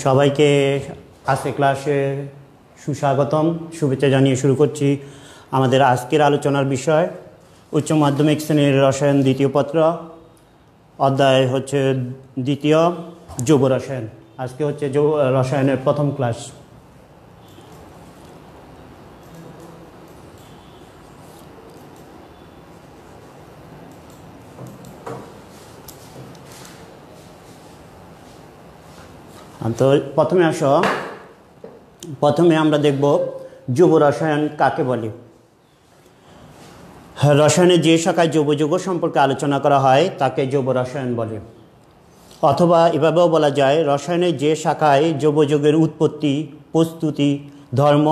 সবাইকে আজকে ক্লাসে সুস্বাগতম, শুভেচ্ছা জানিয়ে শুরু করছি আমাদের আজকের আলোচনার বিষয় উচ্চ মাধ্যমিক শ্রেণীর রসায়ন দ্বিতীয় পত্র, অধ্যায় হচ্ছে দ্বিতীয় জৈব রসায়ন। আজকে হচ্ছে রসায়নের প্রথম ক্লাস। তো প্রথমে আমরা দেখব জৈব রসায়ন কাকে বলে। রসায়নের যে শাখায় জৈব যৌগ সম্পর্কে আলোচনা করা হয় তাকে জৈব রসায়ন বলে, অথবা এভাবেও বলা যায় রসায়নের যে শাখায় জৈব যৌগের উৎপত্তি, প্রস্তুতি, ধর্ম,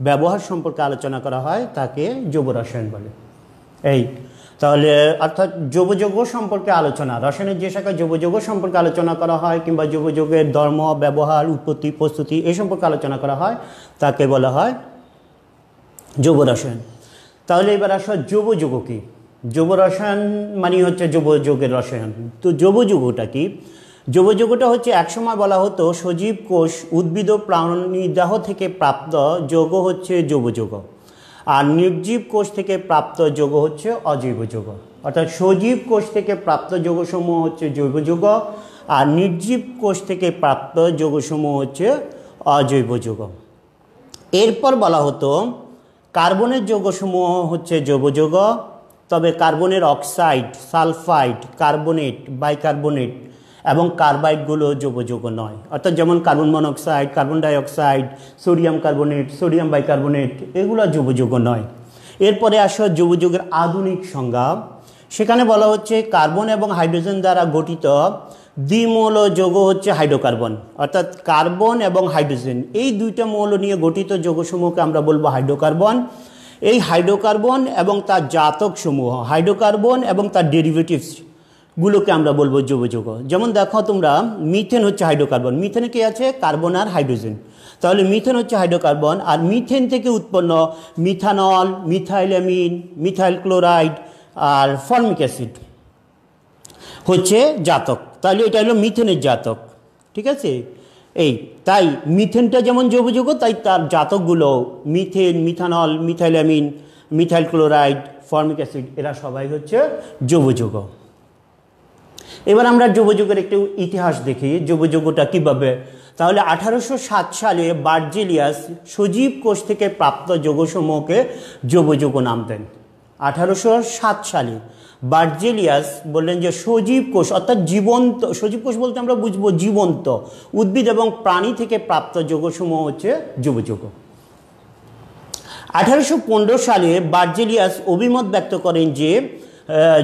ব্যবহার সম্পর্কে আলোচনা করা হয় তাকে জৈব রসায়ন বলে। তাহলে অর্থাৎ জৈব যৌগ সম্পর্কে আলোচনা, রসায়নের যে শাখায় জৈব যৌগ সম্পর্কে আলোচনা করা হয় কিংবা জৈব যৌগের ধর্ম, ব্যবহার, উৎপত্তি, প্রস্তুতি এই সম্পর্কে আলোচনা করা হয় তাকে বলা হয় জৈব রসায়ন। তাহলে এবার আসা জৈব যৌগ কী? জৈব রসায়ন মানে হচ্ছে জৈব যৌগের রসায়ন। তো জৈব যৌগটা কি? জৈব যৌগটা হচ্ছে একসময় বলা হতো সজীব কোষ, উদ্ভিদ ও প্রাণীদেহ থেকে প্রাপ্ত যৌগ হচ্ছে জৈব যৌগ, আর নির্জীব কোষ থেকে প্রাপ্ত যৌগ হচ্ছে অজৈব যৌগ। অর্থাৎ সজীব কোষ থেকে প্রাপ্ত যৌগসমূহ হচ্ছে জৈব যৌগ, আর নির্জীব কোষ থেকে প্রাপ্ত যৌগসমূহ হচ্ছে অজৈব যৌগ। এরপর বলা হতো কার্বনের যৌগসমূহ হচ্ছে জৈব যৌগ, তবে কার্বনের অক্সাইড, সালফাইড, কার্বনেট, বাইকার্বনেট এবং কার্বাইডগুলো জৈব যৌগ নয়। অর্থাৎ যেমন carbon monoxide, carbon dioxide, sodium carbonate, sodium bicarbonate এগুলো জৈব যৌগ নয়। এরপরে আসা জৈব যৌগের আধুনিক সংজ্ঞা। সেখানে বলা হচ্ছে কার্বন এবং হাইড্রোজেন দ্বারা গঠিত দ্বিমৌল যৌগ হচ্ছে হাইড্রোকার্বন। অর্থাৎ কার্বন এবং হাইড্রোজেন এই দুইটা মৌল নিয়ে গঠিত যৌগসমূহকে আমরা বলবো হাইড্রোকার্বন। এই হাইড্রোকার্বন এবং তার জাতকসমূহ, হাইড্রোকার্বন এবং তার ডেরিভেটিভস গুলোকে আমরা বলবো জৈব যৌগ। যেমন দেখো তোমরা, মিথেন হচ্ছে হাইড্রোকার্বন। মিথেনে কি আছে? কার্বন আর হাইড্রোজেন। তাহলে মিথেন হচ্ছে হাইড্রোকার্বন, আর মিথেন থেকে উৎপন্ন মিথানল, মিথাইলামিন, মিথাইল ক্লোরাইড আর ফর্মিক অ্যাসিড হচ্ছে জাতক। তাহলে এটা হলো মিথেনের জাতক, ঠিক আছে? তাই মিথেনটা যেমন জৈব যৌগ, তাই তার জাতকগুলো methane, methanol, methylamine, methyl chloride, formic acid এরা সবাই হচ্ছে জৈব যৌগ। এবার আমরা জৈব যৌগের একটু ইতিহাস দেখি, জৈব যৌগটা কীভাবে। তাহলে 1807 সালে বার্জেলিয়াস সজীব কোষ থেকে প্রাপ্ত যৌগসমূহকে জৈব যৌগ নাম দেন। 1807 সালে বার্জেলিয়াস বললেন যে সজীব কোষ অর্থাৎ জীবন্ত, সজীব কোষ বলতে আমরা বুঝবো জীবন্ত উদ্ভিদ এবং প্রাণী থেকে প্রাপ্ত যৌগসমূহ হচ্ছে জৈব যৌগ। 1815 সালে বার্জেলিয়াস অভিমত ব্যক্ত করেন যে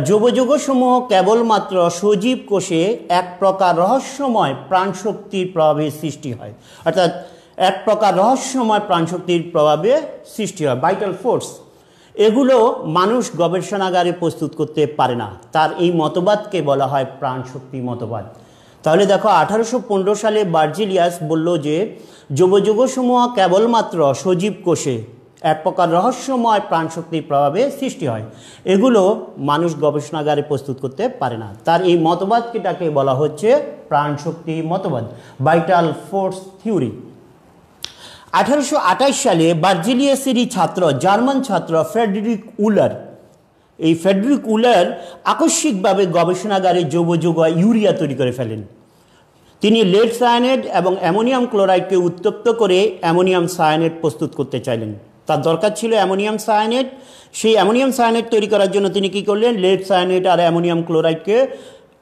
জৈব যৌগসমূহ কেবলমাত্র সজীব কোষে এক প্রকার রহস্যময় প্রাণশক্তির প্রভাবে সৃষ্টি হয়। অর্থাৎ এক প্রকার রহস্যময় প্রাণশক্তির প্রভাবে সৃষ্টি হয়, ভাইটাল ফোর্স। এগুলো মানুষ গবেষণাগারে প্রস্তুত করতে পারে না। তার এই মতবাদকে বলা হয় প্রাণশক্তি মতবাদ। তাহলে দেখো 1815 সালে বার্জেলিয়াস বলল যে জৈব যৌগসমূহ কেবলমাত্র সজীব কোষে এক প্রকার রহস্যময় প্রাণশক্তির প্রভাবে সৃষ্টি হয়, এগুলো মানুষ গবেষণাগারে প্রস্তুত করতে পারে না। তার এই মতবাদকেটাকে বলা হচ্ছে প্রাণশক্তি মতবাদ, ভাইটাল ফোর্স থিওরি। 1828 সালে বার্জেলিয়াসেরই ছাত্র, জার্মান ছাত্র ফ্রেডরিক উলার, এই ফ্রেডরিক উলার আকস্মিকভাবে গবেষণাগারে জৈব যৌগ ইউরিয়া তৈরি করে ফেলেন। তিনি লেড সায়ানেট এবং অ্যামোনিয়াম ক্লোরাইডকে উত্তপ্ত করে অ্যামোনিয়াম সায়ানেট প্রস্তুত করতে চাইলেন। তার দরকার ছিল অ্যামোনিয়াম সায়ানেট। সেই অ্যামোনিয়াম সায়ানেট তৈরি করার জন্য তিনি কী করলেন? লেড সায়ানেট আর অ্যামোনিয়াম ক্লোরাইডকে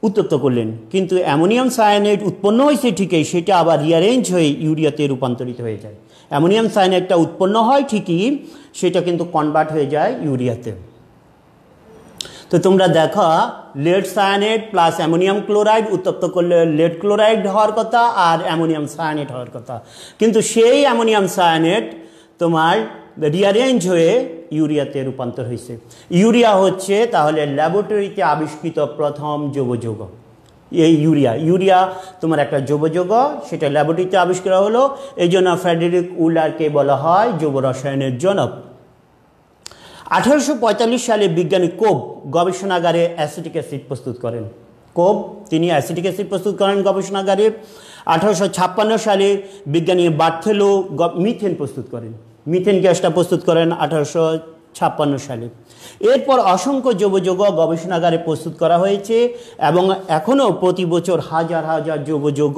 উত্তপ্ত করলেন। কিন্তু অ্যামোনিয়াম সায়ানেট উৎপন্ন হয়েছে ঠিকই, সেটা আবার রিয়ারেঞ্জ হয়ে ইউরিয়াতে রূপান্তরিত হয়ে যায়। অ্যামোনিয়াম সায়ানেটটা উৎপন্ন হয় ঠিকই, সেটা কিন্তু কনভার্ট হয়ে যায় ইউরিয়াতে। তো তোমরা দেখো, lead cyanate plus ammonium chloride উত্তপ্ত করলে লেড ক্লোরাইড হওয়ার কথা আর অ্যামোনিয়াম সায়ানেট হওয়ার কথা, কিন্তু সেই অ্যামোনিয়াম সায়ানেট তোমার রিয়ারেঞ্জ হয়ে ইউরিয়াতে রূপান্তর হয়েছে। ইউরিয়া হচ্ছে তাহলে ল্যাবরেটরিতে আবিষ্কৃত প্রথম জৈব যৌগ। এই ইউরিয়া তোমার একটা জৈব যৌগ, সেটা ল্যাবরেটরিতে আবিষ্কার হলো। এই জন্য ফ্রেডরিক উলারকে বলা হয় জৈব রসায়নের জনক। 1845 সালে বিজ্ঞানী কোব গবেষণাগারে অ্যাসিটিক অ্যাসিড প্রস্তুত করেন। কোব তিনি অ্যাসিটিক অ্যাসিড প্রস্তুত করেন গবেষণাগারে। 1856 সালে বিজ্ঞানী বার্থেলো মিথেন প্রস্তুত করেন, মিথেন গ্যাসটা প্রস্তুত করেন 1856 সালে। এরপর অসংখ্য যৌগ গবেষণাগারে প্রস্তুত করা হয়েছে এবং এখনও প্রতি বছর হাজার হাজার যৌগ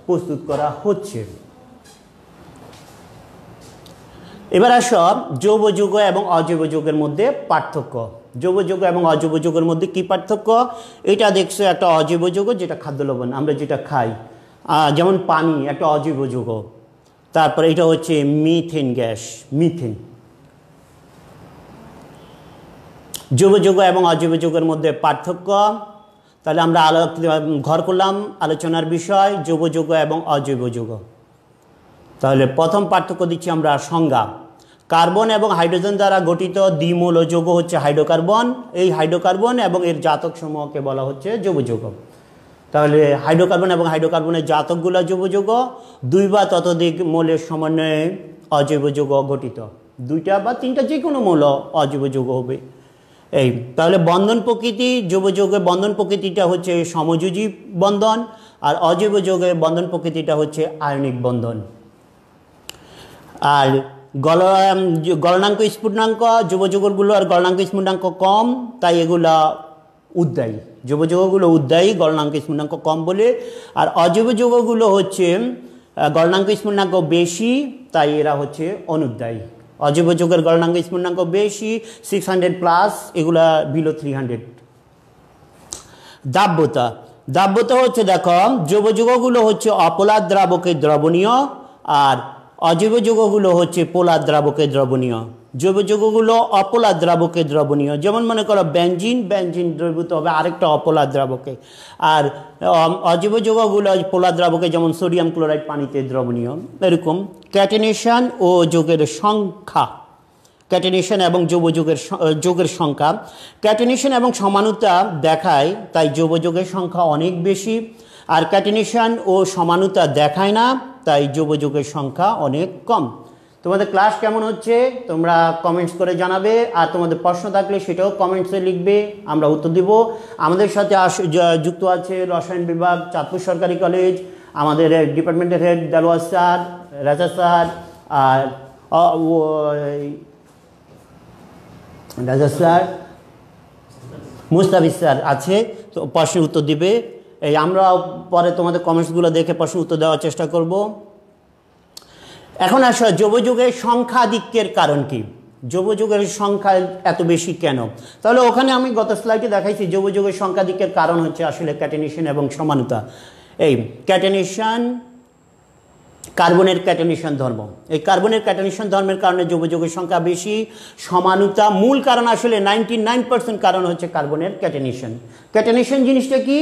প্রস্তুত করা হচ্ছে। এবার আসব জৈব যৌগ এবং অজৈব যৌগের মধ্যে পার্থক্য। জৈব যৌগ এবং অজৈব যৌগের মধ্যে কি পার্থক্য? এটা দেখছো একটা অজৈব যৌগ, যেটা খাদ্য লবণ আমরা যেটা খাই, যেমন পানি একটা অজৈব যৌগ। তারপরে এটা হচ্ছে মিথেন গ্যাস, মিথেন। জৈব যৌগ এবং অজৈব যৌগের মধ্যে পার্থক্য। তাহলে আমরা ঘর করলাম আলোচনার বিষয় জৈব যৌগ এবং অজৈব যৌগ। তাহলে প্রথম পার্থক্য দিচ্ছি আমরা সংজ্ঞা। কার্বন এবং হাইড্রোজেন দ্বারা গঠিত দ্বিমূল যৌগ হচ্ছে হাইড্রোকার্বন। এই হাইড্রোকার্বন এবং এর জাতক সমূহকে বলা হচ্ছে জৈব যৌগ। তাহলে হাইড্রোকার্বন এবং হাইড্রোকার্বনের জাতকগুলো জৈব যৌগ। 2 বা ততোধিক মৌলের সমন্বয়ে অজৈব যৌগ গঠিত। 2টা বা 3টা যে কোনো মৌল অজৈব যৌগ হবে। এই তাহলে বন্ধন প্রকৃতি, জৈব যৌগের বন্ধন প্রকৃতিটা হচ্ছে সমযোজী বন্ধন, আর অজৈব যৌগের বন্ধন প্রকৃতিটা হচ্ছে আয়নিক বন্ধন। আর গলনাঙ্ক স্ফুটনাঙ্ক, জৈব যৌগগুলোর গলনাঙ্ক স্ফুটনাঙ্ক কম, তাই এগুলা উদ্দায়ী। জৈব যৌগগুলো উদ্দায়ী, গলনাঙ্ক স্ফুটনাঙ্ক কম বলে। আর অজৈব যৌগগুলো হচ্ছে গলনাঙ্ক স্ফুটনাঙ্ক বেশি, তাই এরা হচ্ছে অনুদ্দায়ী। অজৈব যৌগের গলনাঙ্ক স্ফুটনাঙ্ক বেশি, 600+, এগুলা বিলো 300। দাব্যতা, দাব্যতা হচ্ছে দেখো জৈব যৌগগুলো হচ্ছে অপোলার দ্রাবকে দ্রবণীয়, আর অজৈব যৌগগুলো হচ্ছে পোলার দ্রাবকে দ্রবণীয়। জৈব যৌগগুলো অপোলার দ্রাবকে দ্রবণীয়, যেমন মনে করো বেনজিন, বেনজিন দ্রবীভূত হবে আরেকটা অপোলার দ্রাবকে। আর অজৈব যৌগগুলো পোলার দ্রাবকে, যেমন সোডিয়াম ক্লোরাইড পানিতে দ্রবণীয়। এরকম ক্যাটেনেশন ও যৌগের সংখ্যা, ক্যাটেনেশন এবং যৌগের সংখ্যা। ক্যাটেনেশন এবং সমানুতা দেখায়, তাই জৈব যৌগের সংখ্যা অনেক বেশি। আর ক্যাটেনেশন ও সমানুতা দেখায় না, তাই জৈব যৌগের সংখ্যা অনেক কম। তোমাদের ক্লাস কেমন হচ্ছে তোমরা কমেন্টস করে জানাবে, আর তোমাদের প্রশ্ন থাকলে সেটাও কমেন্টসে লিখবে, আমরা উত্তর দিব। আমাদের সাথে যুক্ত আছে রসায়ন বিভাগ, চাঁদপুর সরকারি কলেজ, আমাদের ডিপার্টমেন্টের হেড দেলোয়ার স্যার, রাজা স্যার, আর রাজা স্যার, মুস্তাফিজ স্যার আছে, তো প্রশ্নের উত্তর দিবে। এই আমরা পরে তোমাদের কমেন্টসগুলো দেখে প্রশ্ন উত্তর দেওয়ার চেষ্টা করব। এখন আসো জৈব যৌগের সংখ্যাধিক্যের কারণ কি, জৈব যৌগের সংখ্যা এত বেশি কেন? তাহলে ওখানে আমি গত স্লাইডে দেখাইছি জৈব যৌগের সংখ্যাধিক্যের কারণ হচ্ছে আসলে ক্যাটেনেশন এবং সমানুতা। এই ক্যাটেনেশন, কার্বনের ক্যাটেনেশন ধর্ম, এই কার্বনের ক্যাটেনেশন ধর্মের কারণে জৈব যৌগের সংখ্যা বেশি। সমানুতা মূল কারণ, আসলে 99% কারণ হচ্ছে কার্বনের ক্যাটেনেশন। ক্যাটেনেশন জিনিসটা কি?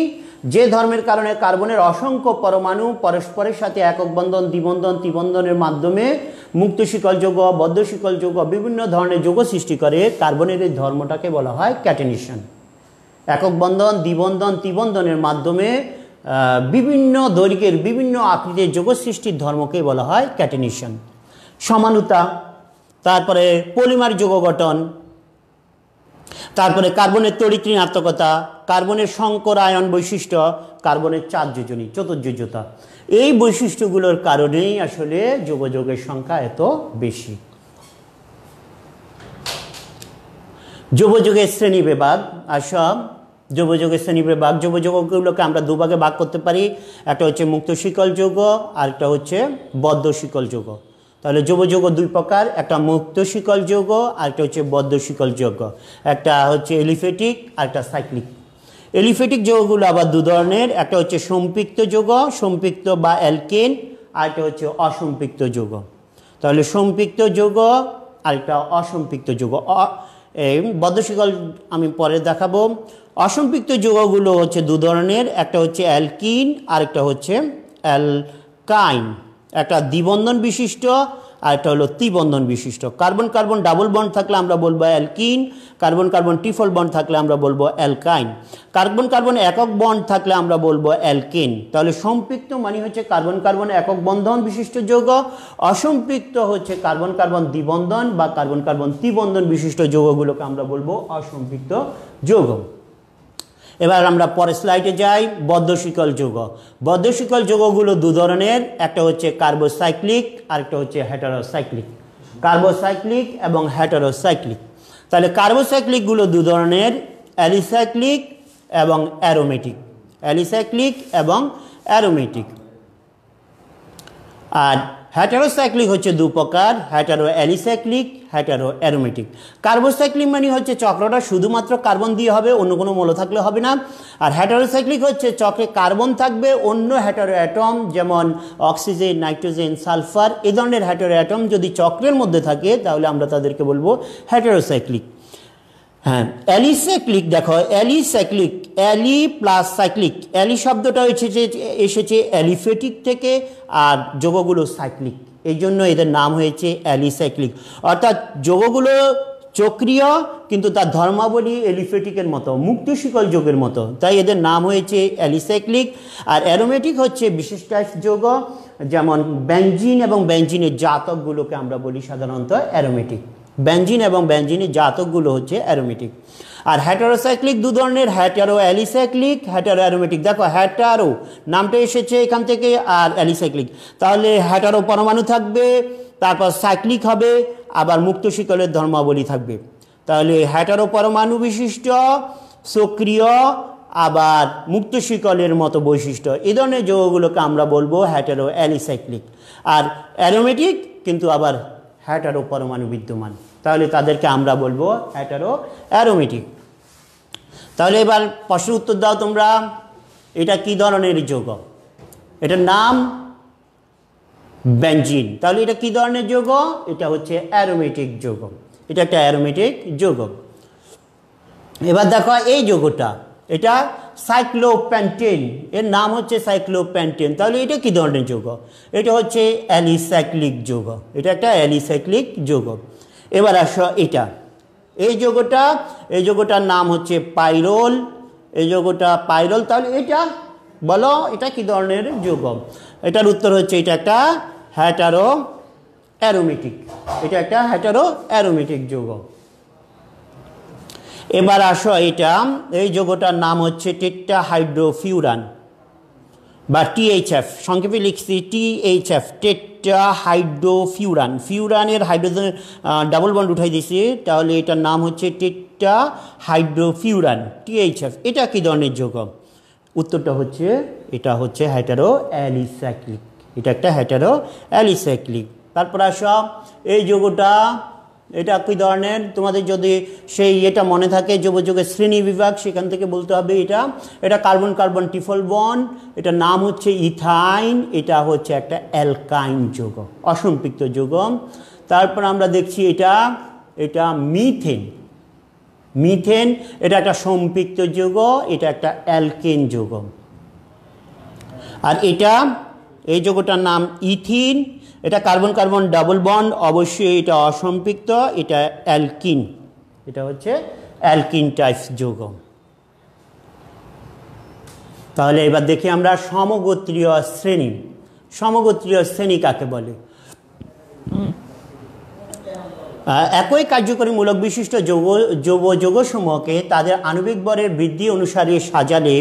যে ধর্মের কারণে কার্বনের অসংখ্য পরমাণু পরস্পরের সাথে একক বন্ধন, দ্বিবন্ধন, ত্রিবন্ধনের মাধ্যমে মুক্ত শিকল যৌগ, বদ্ধ শিকল যৌগ, বিভিন্ন ধরনের যৌগ সৃষ্টি করে, কার্বনের এই ধর্মটাকে বলা হয় ক্যাটেনেশন। একক বন্ধন, দ্বিবন্ধন, ত্রিবন্ধনের মাধ্যমে বিভিন্ন দৈর্ঘ্যের বিভিন্ন আকৃতির যৌগ সৃষ্টির ধর্মকে বলা হয় ক্যাটেনেশন। সমানুতা, তারপরে পলিমার যৌগ গঠন, তারপরে কার্বনের তড়িৎ ঋণাত্মকতা, কার্বনের সংকর আয়ন বৈশিষ্ট্য, কার্বনের চার যোজনী, চতুর্যোজ্যতা, এই বৈশিষ্ট্যগুলোর কারণেই আসলে জৈব যৌগের সংখ্যা এত বেশি। জৈব যৌগের শ্রেণী বিভাগ, আসব জৈব যৌগের শ্রেণী বিভাগ। জৈব যৌগগুলোকে আমরা দুভাগে ভাগ করতে পারি, একটা হচ্ছে মুক্ত শিকল যৌগ, আর একটা হচ্ছে বদ্ধ শিকল যৌগ। তাহলে জৈব যৌগ 2 প্রকার, একটা মুক্ত শিকল যৌগ আর একটা হচ্ছে বদ্ধ শিকল যৌগ। একটা হচ্ছে এলিফেটিক আর একটা সাইক্লিক। এলিফেটিক যৌগগুলো আবার 2 ধরনের, একটা হচ্ছে সম্পৃক্ত যৌগ, সম্পৃক্ত বা অ্যালকেন, আর একটা হচ্ছে অসম্পৃক্ত যৌগ। তাহলে সম্পৃক্ত যৌগ আর একটা অসম্পৃক্ত যৌগ। এই বদ্ধ শিকল আমি পরে দেখাবো। অসম্পৃক্ত যৌগগুলো হচ্ছে 2 ধরনের, একটা হচ্ছে অ্যালকিন আর একটা হচ্ছে অ্যালকাইন। একটা দ্বিবন্ধন বিশিষ্ট আর একটা হলো ত্রিবন্ধন বিশিষ্ট। কার্বন কার্বন ডাবল বন্ড থাকলে আমরা বলবো alkyne, carbon carbon triple bond থাকলে আমরা বলবো অ্যালকাইন, কার্বন কার্বন একক বন্ড থাকলে আমরা বলবো অ্যালকেন। তাহলে সম্পৃক্ত মানে হচ্ছে কার্বন কার্বন একক বন্ধন বিশিষ্ট যৌগ, অসম্পৃক্ত হচ্ছে কার্বন কার্বন দ্বিবন্ধন বা কার্বন কার্বন ত্রিবন্ধন বিশিষ্ট যৌগগুলোকে আমরা বলবো অসম্পৃক্ত যৌগ। এবার আমরা পরের স্লাইডে যাই। বদ্ধশিকল যৌগ। বদ্ধশিকল যৌগগুলো দু ধরনের, একটা হচ্ছে কার্বোসাইক্লিক আর একটা হচ্ছে হেটারোসাইক্লিক। কার্বোসাইক্লিক এবং হেটারোসাইক্লিক। তাহলে কার্বোসাইক্লিকগুলো দু ধরনের, অ্যালিসাইক্লিক এবং অ্যারোমেটিক। অ্যালিসাইক্লিক এবং অ্যারোমেটিক। আর হেটারোসাইক্লিক হচ্ছে দু প্রকার, hetero alicyclic, hetero aromatic. Carbocyclic মানে হচ্ছে চক্রটা শুধুমাত্র কার্বন দিয়ে হবে, অন্য কোনো মৌল থাকলে হবে না। আর হেটারোসাইক্লিক হচ্ছে চক্রে কার্বন থাকবে, অন্য হেটারো অ্যাটম যেমন অক্সিজেন, নাইট্রোজেন, সালফার এই ধরনের হেটারো অ্যাটম যদি চক্রের মধ্যে থাকে তাহলে আমরা তাদেরকে বলবো হেটারোসাইক্লিক। হ্যাঁ, অ্যালিসাইক্লিক দেখো, alicyclic, alley plus cyclic. Alley শব্দটা এসেছে অ্যালিফেটিক থেকে, আর যৌগগুলো সাইক্লিক, এই জন্য এদের নাম হয়েছে অ্যালিসাইক্লিক। অর্থাৎ যৌগগুলো চক্রীয় কিন্তু তার ধর্মাবলী এলিফেটিকের মতো, মুক্তশিকল যৌগের মতো, তাই এদের নাম হয়েছে অ্যালিসাইক্লিক। আর অ্যারোমেটিক হচ্ছে বিশেষ টাইপ যৌগ, যেমন বেনজিন এবং বেনজিনের জাতকগুলোকে আমরা বলি সাধারণত অ্যারোমেটিক। বেনজিন এবং বেনজিনের জাতকগুলো হচ্ছে অ্যারোমেটিক। আর হেটারোসাইক্লিক দু ধরনের, হেটারো অ্যালিসাইক্লিক, হেটারো অ্যারোমেটিক। দেখো হেটারো নামটা এসেছে এখান থেকে, আর অ্যালিসাইক্লিক, তাহলে হেটারো পরমাণু থাকবে, তারপর সাইক্লিক হবে, আবার মুক্তশিকলের ধর্মাবলী থাকবে। তাহলে হেটারো পরমাণু বিশিষ্ট, সক্রিয়, আবার মুক্তশিকলের মতো বৈশিষ্ট্য, এই ধরনের যৌগগুলোকে আমরা বলবো হেটারো অ্যালিসাইক্লিক। আর অ্যারোমেটিক কিন্তু আবার হেটারো পরমাণু বিদ্যমান, তাহলে তাদেরকে আমরা বলবো হেটারো অ্যারোমেটিক। তাহলে এবার প্রশ্নের উত্তর দাও তোমরা, এটা কি ধরনের যৌগ? এটার নাম বেনজিন। তাহলে এটা কি ধরনের যৌগ? এটা হচ্ছে অ্যারোমেটিক যৌগ। এটা একটা অ্যারোমেটিক যৌগ। এবার দেখো এই যৌগটা, এটা সাইক্লোপেন্টেন, এর নাম হচ্ছে সাইক্লোপেন্টেন। তাহলে এটা কি ধরনের যৌগ? এটা হচ্ছে অ্যালিসাইক্লিক যৌগ। এটা একটা অ্যালিসাইক্লিক যৌগ। এবার আসো এটা, এই যৌগটার নাম হচ্ছে পাইরোল। এই যৌগটা পাইরোল। তাহলে এটা বলো এটা কি ধরনের যৌগ? এটার উত্তর হচ্ছে এটা একটা হেটারো অ্যারোমেটিক। এটা একটা হেটারো অ্যারোমেটিক যৌগ। এবার আসো এটা, এই যৌগটার নাম হচ্ছে টেট্রাহাইড্রোফিউরান বা টিএইচএফ, সংক্ষেপে লিখছি টিএইচএফ, টেট্রাহাইড্রোফিউরান। ফিউরানের হাইড্রোজেন ডাবল বন্ড উঠাই দিয়েছি, তাহলে এটার নাম হচ্ছে টেট্রাহাইড্রোফিউরান, টিএইচএফ। এটা কি ধরনের যৌগ? উত্তরটা হচ্ছে এটা হচ্ছে হেটারো অ্যালিসাইক্লিক। এটা একটা হেটারো অ্যালিসাইক্লিক। তারপর আসো এই যৌগটা, এটা কি ধরনের? তোমাদের যদি সেই এটা মনে থাকে যৌগের শ্রেণী বিভাগ, সেখান থেকে বলতে হবে এটা কার্বন কার্বন ট্রিপল বন্ড, এটার নাম হচ্ছে ইথাইন। এটা হচ্ছে একটা অ্যালকাইন যৌগ, অসম্পৃক্ত যৌগ। তারপর আমরা দেখছি এটা মিথেন। মিথেন এটা একটা সম্পৃক্ত যৌগ, এটা একটা অ্যালকেন যৌগ। আর এই যৌগটার নাম ইথিন। এটা কার্বন কার্বন ডাবল বন্ড, অবশ্যই এটা অসম্পৃক্ত, এটা অ্যালকিন। এটা হচ্ছে অ্যালকিন টাইপ যৌগ। তাহলে এবার দেখি আমরা সমগোত্রীয় শ্রেণী। সমগোত্রীয় শ্রেণী কাকে বলে? একই কার্যকরী মূলক বিশিষ্ট যৌগসমূহকে তাদের আণবিক ভরের বৃদ্ধি অনুসারে সাজালে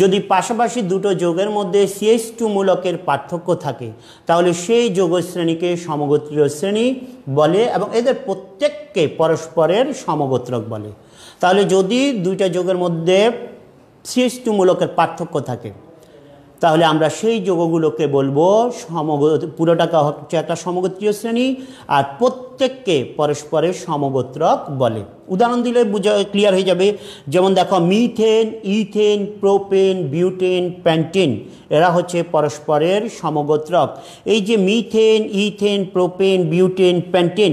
যদি পাশাপাশি দুটো যৌগের মধ্যে CH2 মূলকের পার্থক্য থাকে তাহলে সেই যৌগ শ্রেণীকে সমগোত্রীয় শ্রেণী বলে এবং এদের প্রত্যেককে পরস্পরের সমগোত্রক বলে। তাহলে যদি দুইটা যৌগের মধ্যে CH2 মূলকের পার্থক্য থাকে তাহলে আমরা সেই যৌগগুলোকে বলবো পুরোটাকে হচ্ছে একটা সমগোত্রীয় শ্রেণী, আর প্রত্যেককে পরস্পরের সমগোত্রক বলে। উদাহরণ দিলে ক্লিয়ার হয়ে যাবে। যেমন দেখো মিথেন, ইথেন, প্রোপেন, বিউটেন, প্যান্টেন, এরা হচ্ছে পরস্পরের সমগোত্রক। এই যে মিথেন, ইথেন, প্রোপেন, বিউটেন, প্যান্টেন,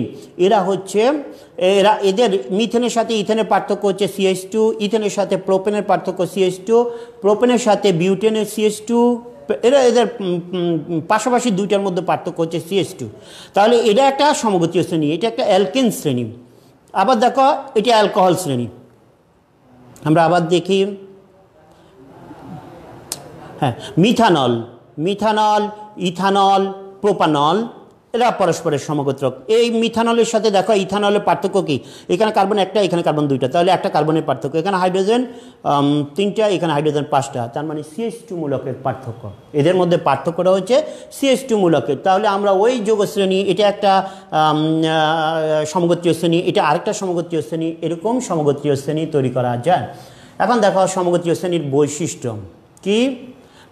এদের মিথেনের সাথে ইথেনের পার্থক্য হচ্ছে CH2, ইথেনের সাথে প্রোপেনের পার্থক্য CH2, প্রোপেনের সাথে বিউটেনের CH2, এদের পাশাপাশি দুইটার মধ্যে পার্থক্য হচ্ছে CH2। তাহলে এটা একটা সমগোত্রীয় শ্রেণী, এটা একটা অ্যালকেন শ্রেণী। আবার দেখো এটা অ্যালকোহল শ্রেণী। আমরা আবার দেখি, হ্যাঁ, মিথানল, ইথানল, প্রোপানল, এরা পরস্পরের সমগোত্রক। এই মিথানলের সাথে দেখো ইথানলের পার্থক্য কি, এখানে কার্বন একটা, এখানে কার্বন দুইটা, তাহলে একটা কার্বনের পার্থক্য। এখানে হাইড্রোজেন তিনটা, এখানে হাইড্রোজেন পাঁচটা, তার মানে CH2 মূলকের পার্থক্য। এদের মধ্যে পার্থক্যটা হচ্ছে CH2 মূলকের। তাহলে আমরা ওই যৌগ শ্রেণী, এটা একটা সমগোত্রীয় শ্রেণী, এটা আরেকটা সমগোত্রীয় শ্রেণী, এরকম সমগোত্রীয় শ্রেণী তৈরি করা যায়। এখন দেখো সমগোত্রীয় শ্রেণীর বৈশিষ্ট্য কি,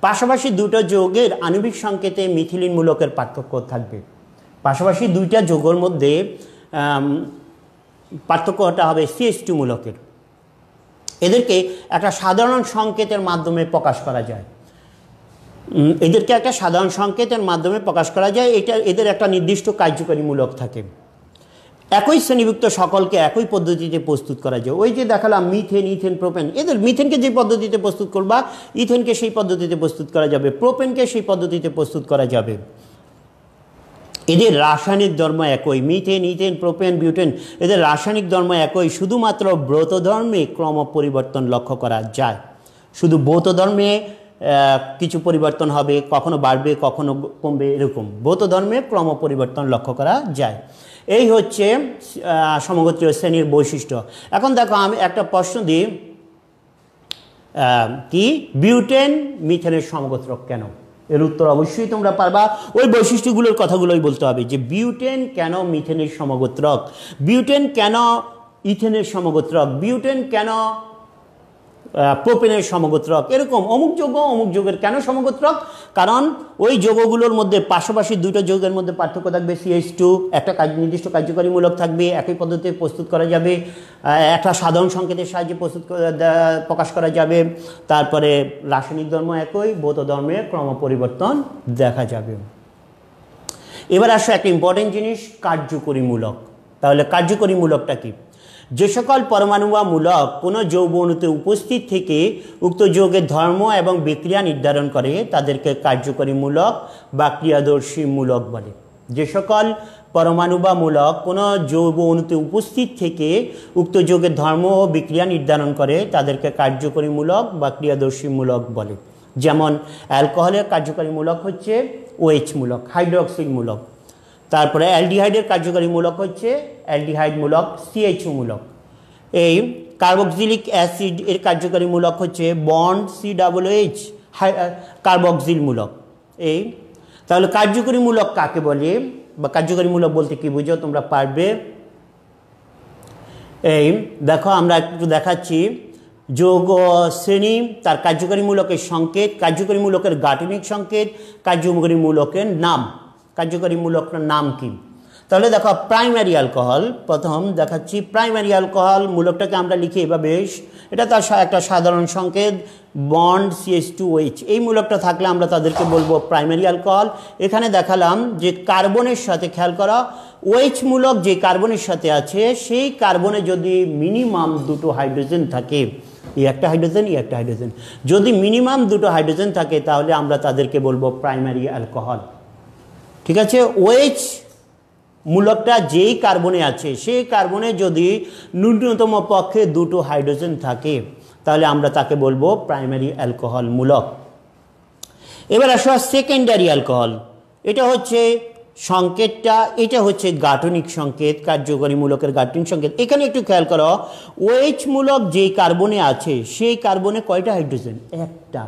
পাশাপাশি দুটো যৌগের আণবিক সংকেতে মিথিলিন মূলকের পার্থক্য থাকবে। পাশাপাশি দুইটা যৌগের মধ্যে পার্থক্যটা হবে CH2 মূলকের। এদেরকে একটা সাধারণ সংকেতের মাধ্যমে প্রকাশ করা যায়, এদেরকে একটা সাধারণ সংকেতের মাধ্যমে প্রকাশ করা যায়। এদের একটা নির্দিষ্ট কার্যকরী মূলক থাকে। একই শ্রেণীভুক্ত সকলকে একই পদ্ধতিতে প্রস্তুত করা যায়। ওই যে দেখালাম মিথেন, ইথেন, প্রোপেন, এদের মিথেনকে যে পদ্ধতিতে প্রস্তুত করবা, ইথেনকে সেই পদ্ধতিতে প্রস্তুত করা যাবে, প্রোপেনকে সেই পদ্ধতিতে প্রস্তুত করা যাবে। এদের রাসায়নিক ধর্ম একই, মিথেন, ইথেন, প্রোপেন, বিউটেন, এদের রাসায়নিক ধর্ম একই, শুধুমাত্র ভৌত ধর্মে ক্রম পরিবর্তন লক্ষ্য করা যায়। শুধু ভৌত ধর্মে কিছু পরিবর্তন হবে, কখনো বাড়বে কখনো কমবে, এরকম ভৌত ধর্মে ক্রম পরিবর্তন লক্ষ্য করা যায়। এই হচ্ছে সমগোত্রীয় শ্রেণীর বৈশিষ্ট্য। এখন দেখো আমি একটা প্রশ্ন দিই, কি বিউটেন মিথেনের সমগোত্রক কেন? এর উত্তর অবশ্যই তোমরা পারবা। ওই বৈশিষ্ট্যগুলোর কথাগুলোই বলতে হবে, যে বিউটেন কেন মিথেনের সমগোত্রক, বিউটেন কেন ইথেনের সমগোত্রক, বিউটেন কেন প্রোপেনের সমগোত্রক, এরকম অমুক যৌগের কেন সমগোত্রক? কারণ ওই যৌগগুলোর মধ্যে পাশাপাশি দুটো যৌগের মধ্যে পার্থক্য থাকবে। CH2 একটা নির্দিষ্ট কার্যকরী মূলক থাকবে, একই পদ্ধতিতে প্রস্তুত করা যাবে, একটা সাধারণ সংকেতের সাহায্যে প্রকাশ করা যাবে। তারপরে রাসায়নিক ধর্ম একই, ভৌত ধর্মে ক্রম পরিবর্তন দেখা যাবে। এবার আসো একটা ইম্পর্টেন্ট জিনিস, কার্যকরী মূলক। তাহলে কার্যকরী মূলকটা কি? যে সকল পরমাণু বা মূলক কোনো যৌগ অণুতে উপস্থিত থেকে উক্ত যৌগের ধর্ম এবং বিক্রিয়া নির্ধারণ করে তাদেরকে কার্যকরী মূলক বা ক্রিয়াদর্শী মূলক বলে। যে সকল পরমাণু বা মূলক কোনো যৌগ অণুতে উপস্থিত থেকে উক্ত যৌগের ধর্ম ও বিক্রিয়া নির্ধারণ করে তাদেরকে কার্যকরী মূলক বা ক্রিয়াদর্শী মূলক বলে। যেমন অ্যালকোহলের কার্যকরী মূলক হচ্ছে OH মূলক, হাইড্রোক্সিল মূলক। তারপরে অ্যালডিহাইডের কার্যকরী মূলক হচ্ছে অ্যালডিহাইড মূলক, CHO মূলক। এই কার্বক্সিলিক অ্যাসিড এর কার্যকরী মূলক হচ্ছে বন্ড COOH, কার্বক্সিল মূলক। এই তাহলে কার্যকরী মূলক কাকে বলে, বা কার্যকরী মূলক বলতে কি বুঝো তোমরা পারবে। এই দেখো আমরা একটু দেখাচ্ছি, যৌগ শ্রেণী, তার কার্যকরী মূলকের সংকেত, কার্যকরী মূলকের গাঠনিক সংকেত, কার্যকরী মূলকের নাম। কার্যকরী মূলকটার নাম কি? তাহলে দেখো প্রাইমারি অ্যালকোহল, প্রথম দেখাচ্ছি প্রাইমারি অ্যালকোহল মূলকটাকে আমরা লিখি এভাবে, এটা তার একটা সাধারণ সংকেত বন্ড CH2OH। এই মূলকটা থাকলে আমরা তাদেরকে বলবো প্রাইমারি অ্যালকোহল। এখানে দেখালাম যে কার্বনের সাথে, খেয়াল করা, OH মূলক যে কার্বনের সাথে আছে সেই কার্বনে যদি মিনিমাম দুটো হাইড্রোজেন থাকে, এই একটা হাইড্রোজেন, এই একটা হাইড্রোজেন, যদি মিনিমাম দুটো হাইড্রোজেন থাকে তাহলে আমরা তাদেরকে বলবো প্রাইমারি অ্যালকোহল। ঠিক আছে, OH মূলকটা যেই কার্বনে আছে সেই কার্বনে যদি ন্যূনতম পক্ষে দুটো হাইড্রোজেন থাকে তাহলে আমরা তাকে বলবো প্রাইমারি অ্যালকোহল মূলক। এবার আসো সেকেন্ডারি অ্যালকোহল। এটা হচ্ছে সংকেতটা, এটা হচ্ছে গাঠনিক সংকেত, কার্যকরী মূলকের গাঠনিক সংকেত। এখানে একটু খেয়াল করো, OH মূলক যেই কার্বনে আছে সেই কার্বনে কয়টা হাইড্রোজেন? একটা।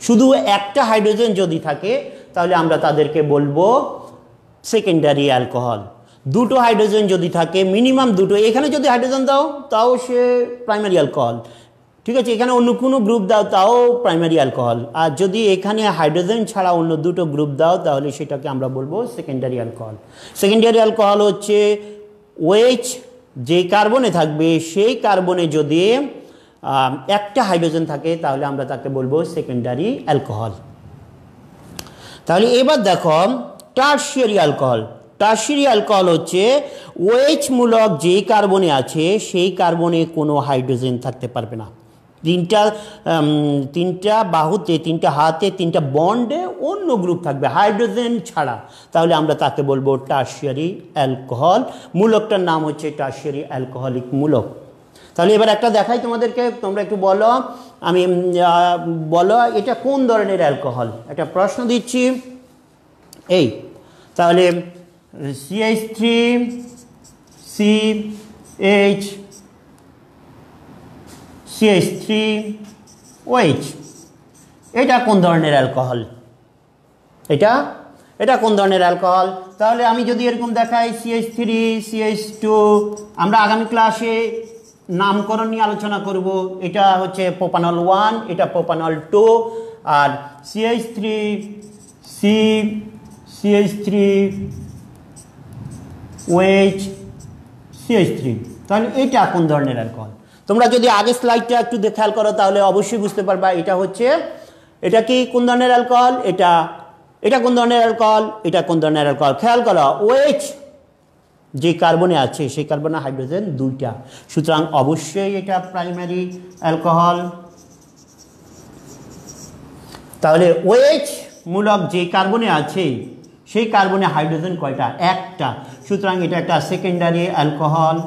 শুধু একটা হাইড্রোজেন যদি থাকে তাহলে আমরা তাদেরকে বলবো সেকেন্ডারি অ্যালকোহল। দুটো হাইড্রোজেন যদি থাকে, মিনিমাম দুটো, এখানে যদি হাইড্রোজেন দাও তাও সে প্রাইমারি অ্যালকোহল। ঠিক আছে, এখানে অন্য কোনো গ্রুপ দাও তাও প্রাইমারি অ্যালকোহল। আর যদি এখানে হাইড্রোজেন ছাড়া অন্য দুটো গ্রুপ দাও তাহলে সেটাকে আমরা বলবো সেকেন্ডারি অ্যালকোহল। সেকেন্ডারি অ্যালকোহল হচ্ছে OH যে কার্বনে থাকবে সেই কার্বনে যদি একটা হাইড্রোজেন থাকে তাহলে আমরা তাকে বলবো সেকেন্ডারি অ্যালকোহল। তাহলে এবার দেখো টারশিয়ারি অ্যালকোহল। টারশিয়ারি অ্যালকোহল হচ্ছে OH মূলক যেই কার্বনে আছে সেই কার্বনে কোনো হাইড্রোজেন থাকতে পারবে না। তিনটা বাহুতে, তিনটা হাতে, তিনটা বন্ডে অন্য গ্রুপ থাকবে হাইড্রোজেন ছাড়া, তাহলে আমরা তাকে বলবো টারশিয়ারি অ্যালকোহল। মূলকটার নাম হচ্ছে টারশিয়ারি অ্যালকোহলিক মূলক। তাহলে এবার একটা দেখাই তোমাদেরকে, তোমরা একটু বলো, আমি বলো এটা কোন ধরনের অ্যালকোহল। একটা প্রশ্ন দিচ্ছি। এই তাহলে CH3 CH CH3 OH এটা কোন ধরনের অ্যালকোহল? এটা কোন ধরনের অ্যালকোহল? তাহলে আমি যদি এরকম দেখাই CH3 CH2, আমরা আগামী ক্লাসে নামকরণ নিয়ে আলোচনা করব। এটা হচ্ছে প্রোপানল 1, এটা প্রোপানল 2, আর CH3 CH3 OH CH3, তাহলে এটা কোন ধরনের অ্যালকোহল? তোমরা যদি আগের স্লাইডটা একটু খেয়াল করো তাহলে অবশ্যই বুঝতে পারবা এটা কি কোন ধরনের অ্যালকোহল, এটা কোন ধরনের অ্যালকোহল, এটা কোন ধরনের অ্যালকোহল। খেয়াল করো OH যে কার্বনে আছে সেই কার্বনে হাইড্রোজেন 2টা, সুতরাং অবশ্যই এটা প্রাইমারি অ্যালকোহল। তাহলে OH মূলক যে কার্বনে আছে সেই কার্বনে হাইড্রোজেন কয়টা? একটা, সুতরাং এটা একটা সেকেন্ডারি অ্যালকোহল।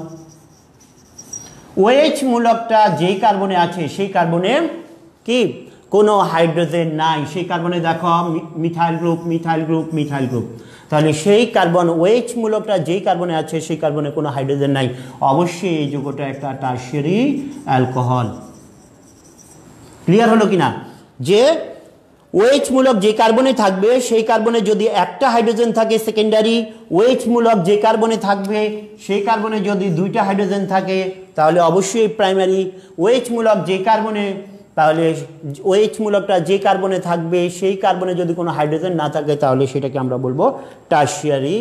OH মূলকটা যেই কার্বনে আছে সেই কার্বনে কি কোনো হাইড্রোজেন নাই, সেই কার্বনে দেখো methyl group methyl group methyl group, তাহলে সেই কার্বন OH মূলকটা যেই কার্বনে আছে সেই কার্বনে কোনো হাইড্রোজেন নাই, অবশ্যই এই যৌগটা একটা টারশিয়ারি অ্যালকোহল। ক্লিয়ার হলো কিনা? যে OH মূলক যে কার্বনে থাকবে সেই কার্বনে যদি একটা হাইড্রোজেন থাকে সেকেন্ডারি, OH মূলক যে কার্বনে থাকবে সেই কার্বনে যদি 2টা হাইড্রোজেন থাকে তাহলে অবশ্যই প্রাইমারি। OH মূলক যে কার্বনে, তাহলে OH মূলকটা যে কার্বনে থাকবে সেই কার্বনে যদি কোনো হাইড্রোজেন না থাকে তাহলে সেটাকে আমরা বলবো টারশিয়ারি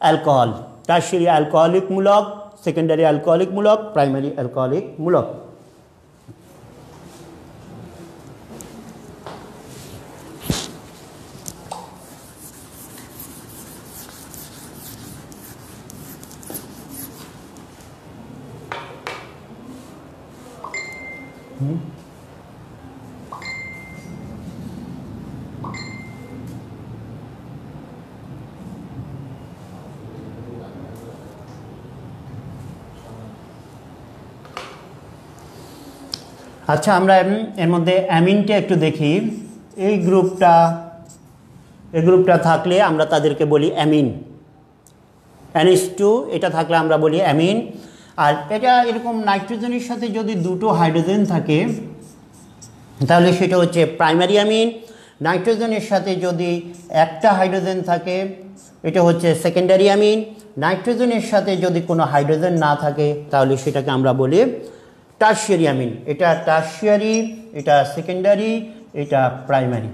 অ্যালকোহল। টারশিয়ারি অ্যালকোহলিক মূলক, সেকেন্ডারি অ্যালকোহলিক মূলক, প্রাইমারি অ্যালকোহলিক মূলক। আচ্ছা, আমরা এর মধ্যে অ্যামিনটা একটু দেখি। এই গ্রুপটা থাকলে আমরা তাদেরকে বলি অ্যামিন। NH2 এটা থাকলে আমরা বলি অ্যামিন। আর এটা এরকম নাইট্রোজেনের সাথে যদি 2টো হাইড্রোজেন থাকে তাহলে সেটা হচ্ছে প্রাইমারি অ্যামিন। নাইট্রোজেনের সাথে যদি একটা হাইড্রোজেন থাকে এটা হচ্ছে সেকেন্ডারি অ্যামিন। নাইট্রোজেনের সাথে যদি কোনো হাইড্রোজেন না থাকে তাহলে সেটাকে আমরা বলি টারশিয়ারি অ্যামিন। এটা টারশিয়ারি, এটা সেকেন্ডারি, এটা প্রাইমারি।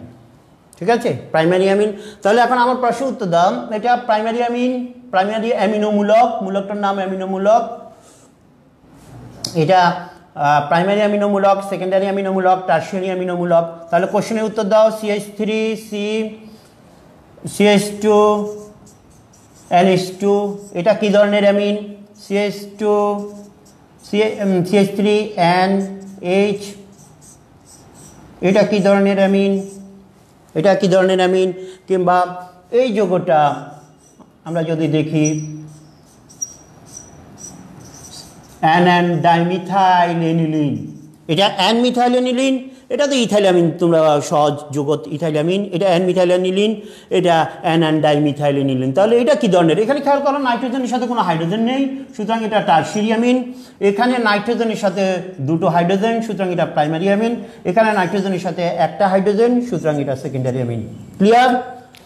ঠিক আছে, প্রাইমারি অ্যামিন। তাহলে এখন আমার প্রশ্ন উত্তর দাও, এটা প্রাইমারি অ্যামিন, প্রাইমারি অ্যামিনোমূলক, মূলকটার নাম অ্যামিনোমূলক। এটা প্রাইমারি অ্যামিনোমূলক, সেকেন্ডারি অ্যামিনোমূলক, টারশিয়ারি অ্যামিনোমূলক। তাহলে কোশ্চেনের উত্তর দাও। CH3 CH2 NH2 এটা কি ধরনের অ্যামিন? CH3 NH এটা কি ধরনের অ্যামিন? এটা কি ধরনের অ্যামিন? কিংবা এই যৌগটা আমরা যদি দেখি NN ডাইমিথাইলেনিলিন, এটা N মিথাইলেনিলিন, এটা তো ইথাইলামিন, তোমরা সহজ জগৎ ইথাইলামিন। এটা N মিথাইলেনিলিন, এটা NN ডাইমিথাইলেনিলিন। তাহলে এটা কি ধরনের? এখানে খেয়াল করো নাইট্রোজেনের সাথে কোনো হাইড্রোজেন নেই, সুতরাং এটা টারশিয়ারি অ্যামিন। এখানে নাইট্রোজেনের সাথে 2টো হাইড্রোজেন, সুতরাং এটা প্রাইমারি অ্যামিন। এখানে নাইট্রোজেনের সাথে একটা হাইড্রোজেন, সুতরাং এটা সেকেন্ডারি অ্যামিন। ক্লিয়ার?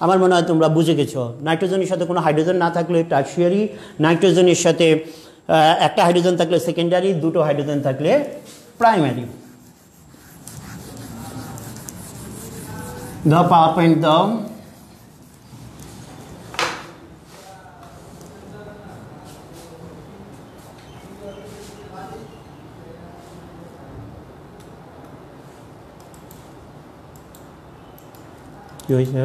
আমার মনে হয় তোমরা বুঝে গেছো। নাইট্রোজেনের সাথে কোনো হাইড্রোজেন না থাকলে টারশিয়ারি, নাইট্রোজেনের সাথে একটা হাইড্রোজেন থাকলে সেকেন্ডারি, 2টো হাইড্রোজেন থাকলে প্রাইমারি। দাও পাওয়ার পয়েন্ট দাও। কি হয়েছে?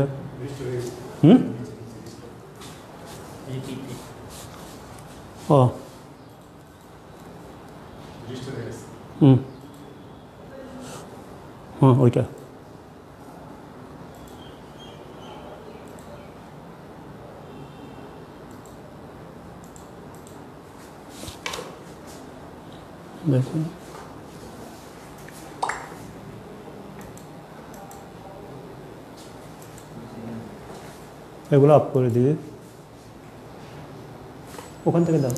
ও ওইটা দেখুন, এগুলো অফ করে দিবে। ওখান থেকে দাও।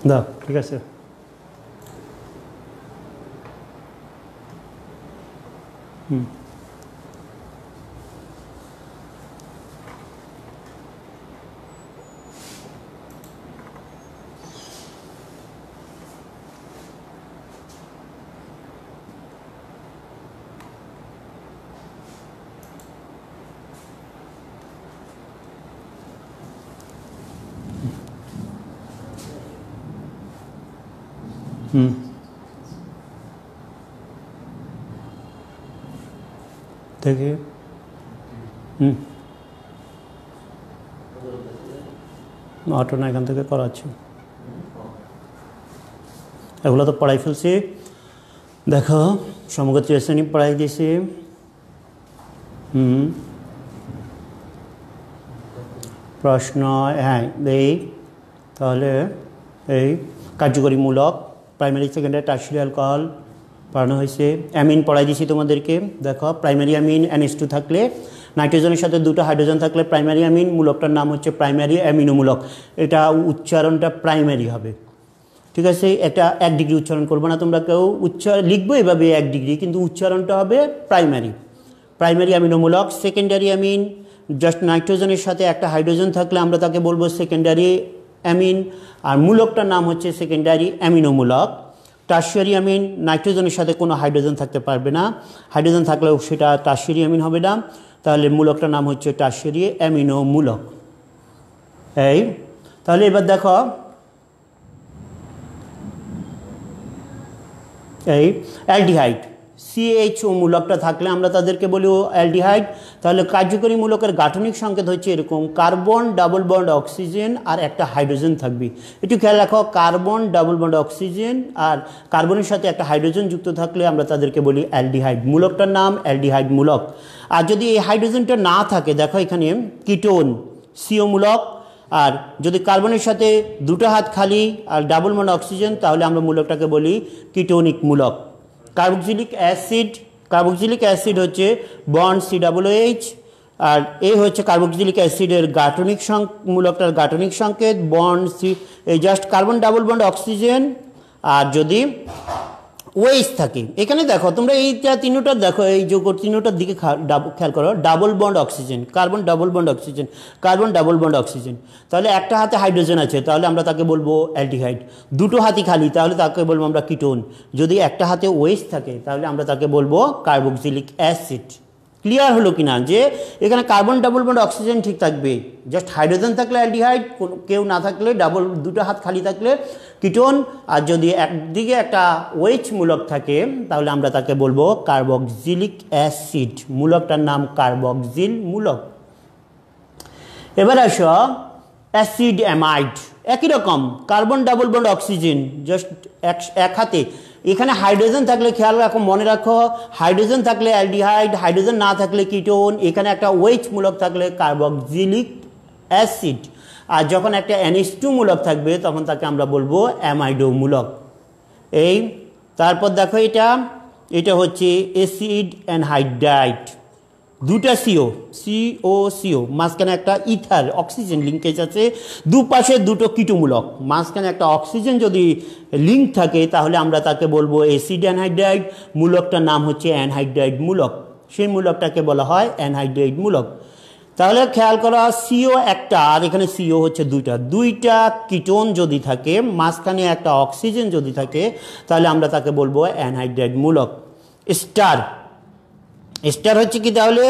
দাও, ঠিক আছে। দেখি অটো না এখান থেকে করাচ্ছি, এগুলো তো পড়াই ফেলছি। দেখো সমগত শ্রেণী পড়াই দিয়েছি। প্রশ্ন, হ্যাঁ এই তাহলে এই কার্যকরীমূলক প্রাইমারি সেকেন্ডারি টারশিয়ারি অ্যালকোহল পড়ানো হয়েছে। অ্যামিন পড়াই দিয়েছি তোমাদেরকে। দেখো প্রাইমারি অ্যামিন NH2 থাকলে, নাইট্রোজেনের সাথে দুটো হাইড্রোজেন থাকলে প্রাইমারি অ্যামিন, মূলকটার নাম হচ্ছে প্রাইমারি অ্যামিনোমূলক। এটা উচ্চারণটা প্রাইমারি হবে, ঠিক আছে। এটা 1 ডিগ্রি উচ্চারণ করবো না তোমরা কেউ, লিখবো এভাবে 1 ডিগ্রি, কিন্তু উচ্চারণটা হবে প্রাইমারি। প্রাইমারি অ্যামিনোমূলক। সেকেন্ডারি অ্যামিন, জাস্ট নাইট্রোজেনের সাথে একটা হাইড্রোজেন থাকলে আমরা তাকে বলবো সেকেন্ডারি অ্যামিন, আর মূলকটার নাম হচ্ছে সেকেন্ডারি অ্যামিনোমূলক। টারশিয়ারি অ্যামিন, নাইট্রোজেনের সাথে কোনো হাইড্রোজেন থাকতে পারবে না, হাইড্রোজেন থাকলেও সেটা টারশিয়ারি অ্যামিন হবে না, তাহলে মূলকটার নাম হচ্ছে টারশিয়ারি অ্যামিনোমূলক। এই তাহলে এবার দেখো এই অ্যালডিহাইড, CHO মূলকটা থাকলে আমরা তাদেরকে বলি অ্যালডিহাইড। তাহলে কার্যকরী মূলকের গাঠনিক সংকেত হচ্ছে এরকম, কার্বন ডাবল বন্ড অক্সিজেন আর একটা হাইড্রোজেন থাকবে। একটু খেয়াল রাখো, কার্বন ডাবল বন্ড অক্সিজেন আর কার্বনের সাথে একটা হাইড্রোজেন যুক্ত থাকলে আমরা তাদেরকে বলি অ্যালডিহাইড, মূলকটার নাম অ্যালডিহাইড মূলক। আর যদি এই হাইড্রোজেনটা না থাকে, দেখো এখানে কিটোন CO মূলক, আর যদি কার্বনের সাথে দুটো হাত খালি আর ডাবল বন্ড অক্সিজেন, তাহলে আমরা মূলকটাকে বলি কিটোনিক মূলক। কার্বক্সিলিক অ্যাসিড হচ্ছে বন্ড COOH, আর এই হচ্ছে কার্বক্সিলিক অ্যাসিডের গাঠনিক মূলকটার গাঠনিক সংকেত বন্ড এই just carbon double bond oxygen. আর যদি ওয়েস থাকে, এখানে দেখো তোমরা এইটা তিনটা দেখো, এই যোগ তিনটার দিকে খেয়াল করো, double bond oxygen, carbon double bond oxygen, carbon double bond oxygen, তাহলে একটা হাতে হাইড্রোজেন আছে, তাহলে আমরা তাকে বলবো অ্যালডিহাইড। দুটো হাতি খালি, তাহলে তাকে বলবো আমরা কিটোন। যদি একটা হাতে ওয়েস থাকে, তাহলে আমরা তাকে বলবো কার্বক্সিলিক অ্যাসিড। ক্লিয়ার হলো কিনা যে এখানে কার্বন ডাবল বন্ড অক্সিজেন ঠিক থাকবে, জাস্ট হাইড্রোজেন থাকলে অ্যালডিহাইড, কেউ না থাকলে দুটো হাত খালি থাকলে কিটোন, আর যদি একদিকে একটা OH মূলক থাকে তাহলে আমরা তাকে বলবো কার্বক্সিলিক অ্যাসিড, মূলকটার নাম কার্বক্সিল মূলক। এবার আসো অ্যাসিড অ্যামাইড, একই রকম carbon double bond oxygen, just এক হাতে। এখানে হাইড্রোজেন থাকলে খেয়াল রাখো, মনে রাখো, হাইড্রোজেন থাকলে অ্যালডিহাইড, হাইড্রোজেন না থাকলে কিটোন, এখানে একটা OH মূলক থাকলে কার্বক্সিলিক অ্যাসিড, আর যখন একটা NH2 মূলক থাকবে তখন তাকে আমরা বলবো অ্যামাইডো মূলক। এই তারপর দেখো এটা হচ্ছে অ্যাসিড অ্যানহাইড্রাইড, দুটা CO, মাঝখানে একটা ইথার অক্সিজেন লিঙ্কেজ আছে, দুপাশে দুটো কিটোমূলক, মাঝখানে একটা অক্সিজেন যদি লিঙ্ক থাকে তাহলে আমরা তাকে বলবো অ্যাসিড অ্যানহাইড্রাইড, মূলকটার নাম হচ্ছে অ্যানহাইড্রাইড মূলক, সেই মূলকটাকে বলা হয় অ্যানহাইড্রাইড মূলক। তাহলে খেয়াল করা, CO একটা আর এখানে CO হচ্ছে দুইটা কিটোন যদি থাকে, মাঝখানে একটা অক্সিজেন যদি থাকে, তাহলে আমরা তাকে বলবো অ্যানহাইড্রাইড মূলক। স্টার হচ্ছে কি, তাহলে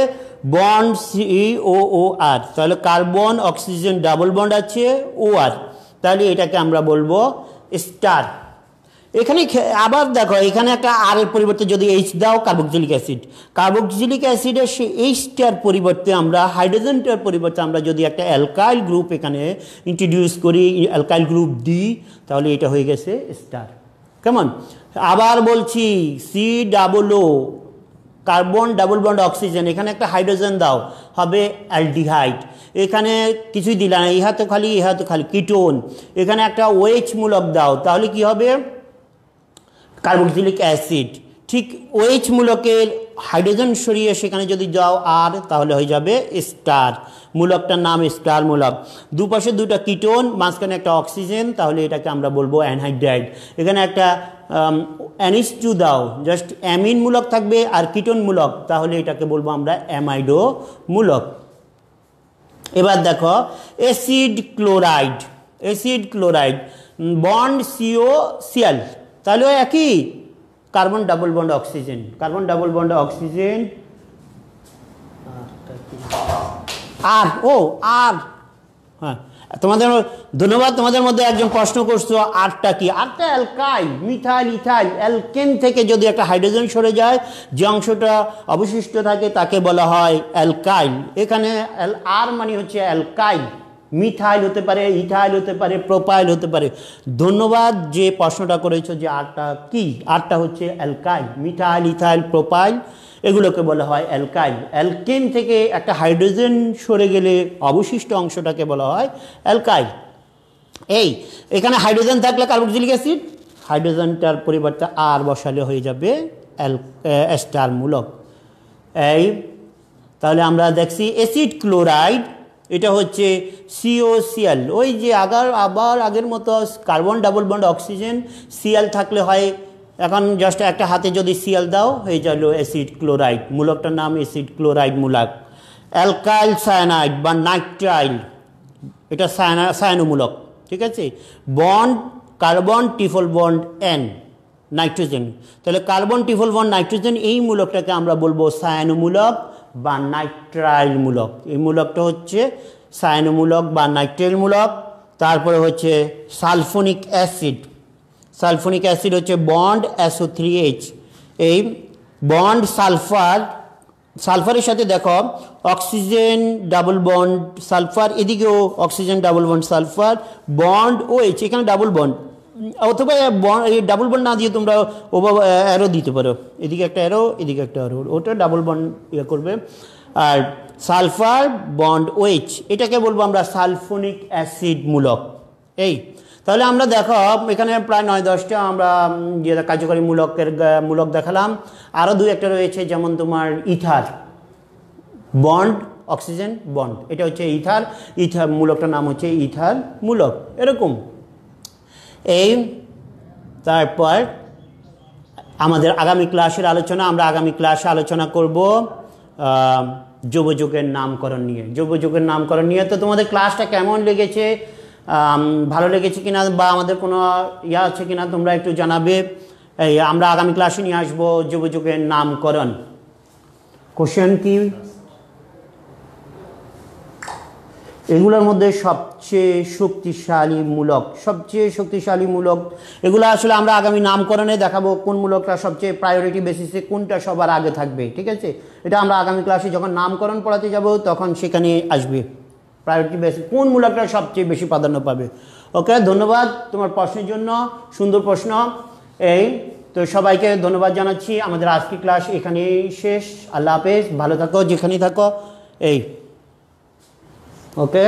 বন্ড COOR, তাহলে কার্বন অক্সিজেন ডাবল বন্ড আছে OR, তাহলে এটাকে আমরা বলবো স্টার। এখানে আবার দেখো, এখানে একটা আর এর পরিবর্তে যদি H দাও, কার্বক্সিলিক অ্যাসিডের সেই Hটার পরিবর্তে আমরা হাইড্রোজেনটার পরিবর্তে আমরা যদি একটা অ্যালকাইল গ্রুপ এখানে ইন্ট্রোডিউস করি, অ্যালকাইল গ্রুপ দিই, তাহলে এটা হয়ে গেছে স্টার। কেমন? আবার বলছি COO, carbon double bond oxygen, এখানে একটা হাইড্রোজেন দাও, হবে অ্যালডিহাইড। এখানে কিছুই দিলা না, ইহাতে খালি কিটোন, এখানে একটা OH মূলক দাও, তাহলে কি হবে? Carboxylic acid. ঠিক OH মূলকের হাইড্রোজেন সরিয়ে সেখানে যদি যাও আর, তাহলে হয়ে যাবে স্টার, মূলকটার নাম স্টার মূলক। দুপাশে দুটা কিটোন, মাঝখানে একটা অক্সিজেন, তাহলে এটাকে আমরা বলবো অ্যানহাইড্রাইড। এখানে একটা NH2 দাও, জাস্ট অ্যামিন মূলক থাকবে আর কিটোন মূলক, তাহলে এটাকে বলবো আমরা অ্যামাইডো মূলক। এবার দেখো acid chloride, acid chloride bond COCl, তাহলে একই carbon double bond oxygen, carbon double bond oxygen আর হ্যাঁ তোমাদের ধন্যবাদ। তোমাদের মধ্যে একজন প্রশ্ন করছো আরটা কি? আরটা অ্যালকাইল, মিথাইল ইথাইল অ্যালকেন থেকে যদি একটা হাইড্রোজেন সরে যায়, যে অংশটা অবশিষ্ট থাকে তাকে বলা হয় অ্যালকাইল। এখানে আর মানে হচ্ছে অ্যালকাইল, মিথাইল হতে পারে, ইথাইল হতে পারে, প্রোপাইল হতে পারে। ধন্যবাদ যে প্রশ্নটা করেছো যে আরটা কি। আরটা হচ্ছে অ্যালকাইল, মিথাইল ইথাইল প্রোপাইল এগুলোকে বলা হয় অ্যালকাইল। অ্যালকেন থেকে একটা হাইড্রোজেন সরে গেলে অবশিষ্ট অংশটাকে বলা হয় অ্যালকাইল। এই এখানে হাইড্রোজেন থাকলে কার্বক্সিলিক অ্যাসিড, হাইড্রোজেনটার পরিবর্তে আর বসালে হয়ে যাবে এস্টার মূলক। এই তাহলে আমরা দেখছি অ্যাসিড ক্লোরাইড, এটা হচ্ছে COCl, ওই যে আবার আগের মতো carbon double bond oxygen, Cl থাকলে হয়, এখন জাস্ট একটা হাতে যদি Cl দাও হয়ে গেল অ্যাসিড ক্লোরাইড, মূলকটার নাম অ্যাসিড ক্লোরাইড মূলক। অ্যালকাইল সায়ানাইড বা নাইট্রাইল, এটা সায়ানোমূলক, ঠিক আছে। Bond carbon triple bond N, nitrogen, তাহলে কার্বন ট্রিপল বন্ড নাইট্রোজেন, এই মূলকটাকে আমরা বলবো সায়ানোমূলক বা নাইট্রাইল মূলক। এই মূলকটা হচ্ছে সায়ানোমূলক বা নাইট্রাইল মূলক। তারপরে হচ্ছে সালফোনিক অ্যাসিড, সালফোনিক অ্যাসিড হচ্ছে বন্ড SO3H, এই বন্ড সালফার, সালফারের সাথে দেখো অক্সিজেন ডাবল বন্ড সালফার, এদিকেও oxygen double bond sulphur, bond OH, এখানে ডাবল বন্ড, অথবা এই ডাবল বন্ড না দিয়ে তোমরা অ্যারো দিতে পারো, এদিকে একটা অ্যারো এদিকে একটা অ্যারো, ওটা ডাবল বন্ড ইয়ে করবে। আর সালফার বন্ড OH, এটাকে বলবো আমরা সালফোনিক অ্যাসিড মূলক। এই তাহলে আমরা দেখো এখানে প্রায় 9-10টা আমরা যে কার্যকরী মূলক দেখালাম। আরও দু একটা রয়েছে, যেমন তোমার ইথার বন্ড অক্সিজেন বন্ড, এটা হচ্ছে ইথার, ইথার মূলকটার নাম হচ্ছে ইথার মূলক, এরকম। এই তারপর আমাদের আগামী ক্লাসের আলোচনা, আমরা আগামী ক্লাসে আলোচনা করব যৌগযুগের নামকরণ নিয়ে। যৌগযুগের নামকরণ নিয়ে তো তোমাদের ক্লাসটা কেমন লেগেছে, ভালো লেগেছে কিনা বা আমাদের কোনো ইয়ে আছে কিনা তোমরা একটু জানাবে। এই আমরা আগামী ক্লাসে নিয়ে আসবো যৌগযুগের নামকরণ। কোশ্চেন কি? এগুলোর মধ্যে সবচেয়ে শক্তিশালী মূলক, সবচেয়ে শক্তিশালী মূলক এগুলো আসলে আমরা আগামী নামকরণে দেখাবো কোন মূলকটা সবচেয়ে প্রায়োরিটি বেসিসে কোনটা সবার আগে থাকবে, ঠিক আছে। এটা আমরা আগামী ক্লাসে যখন নামকরণ পড়াতে যাব তখন সেখানে আসবে প্রায়োরিটি বেসিস কোন মূলকটা সবচেয়ে বেশি প্রাধান্য পাবে। ওকে, ধন্যবাদ তোমার প্রশ্নের জন্য, সুন্দর প্রশ্ন। এই তো সবাইকে ধন্যবাদ জানাচ্ছি। আমাদের আজকের ক্লাস এখানেই শেষ। আল্লাহ হাফেজ, ভালো থাকো যেখানেই থাকো। এই ওকে।